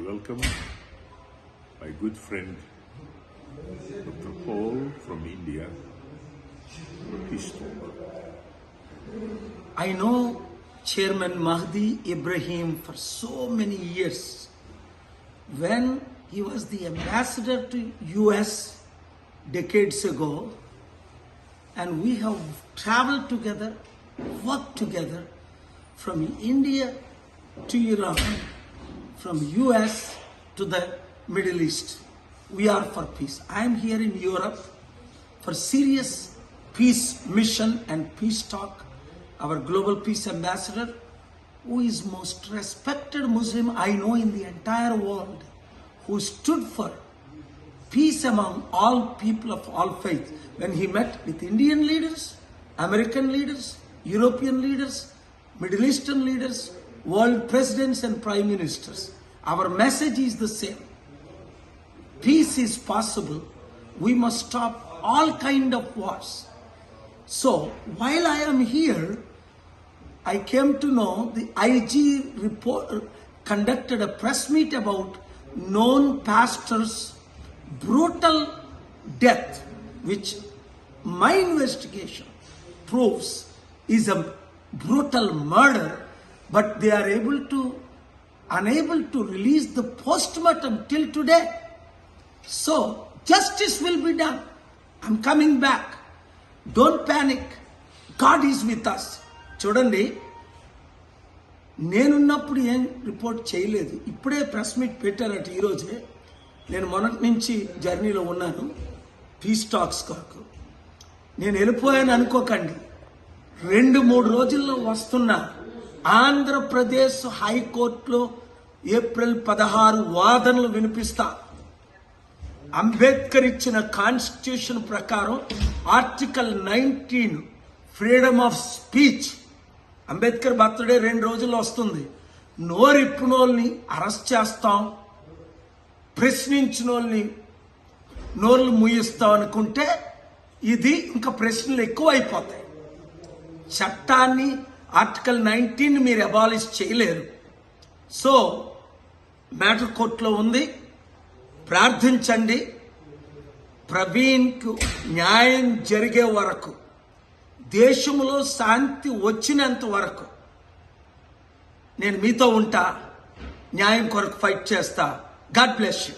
welcome my good friend Dr. Paul from India for Peace Talk. I know Chairman Mahdi Ibrahim for so many years. When he was the ambassador to US decades ago, and we have traveled together, worked together from India to Iran, from US to the Middle East. We are for peace. I am here in Europe for serious peace mission and peace talk. Our global peace ambassador, who is most respected Muslim I know in the entire world, who stood for peace among all people of all faiths. When he met with Indian leaders, American leaders, European leaders, Middle Eastern leaders, world presidents and prime ministers, our message is the same. Peace is possible. We must stop all kind of wars. So while I am here, I came to know the IG report conducted a press meet about known pastor's brutal death, which my investigation proves is a brutal murder, but they are unable to release the postmortem till today. So justice will be done. I'm coming back. Don't panic. God is with us. చూడండి, నేనున్నప్పుడు ఏం report చేయలేదు. ఇప్పుడే press meet పెట్టారట ఈరోజే. నేను మొన్నటి నుంచి జర్నీలో ఉన్నాను పీస్ టాక్స్ కొరకు. నేను వెళ్ళిపోయాను అనుకోకండి. 2-3 రోజుల్లో వస్తున్నా. ఆంధ్రప్రదేశ్ హైకోర్టులో ఏప్రిల్ 16 వాదనలు వినిపిస్తా. అంబేద్కర్ ఇచ్చిన కాన్స్టిట్యూషన్ ప్రకారం article 19 freedom of speech. Ambedkar birthday 2 రోజుల్లో వస్తుంది. నోరిప్పునోల్ని అరెస్ట్ చేస్తాం, ప్రశ్నించినోల్ని నోర్లు ముయిస్తాం అనుకుంటే ఇది ఇంకా ప్రశ్నలు ఎక్కువ అయిపోతాయి. చట్టాన్ని ఆర్టికల్ 19 మీరు అబాలిష్ చేయలేరు. సో మ్యాటర్ కోర్టులో ఉంది. ప్రార్థించండి. ప్రవీణ్కు న్యాయం జరిగే వరకు, దేశంలో శాంతి వచ్చినంత వరకు నేను మీతో ఉంటా. న్యాయం కొరకు ఫైట్ చేస్తా. God bless you.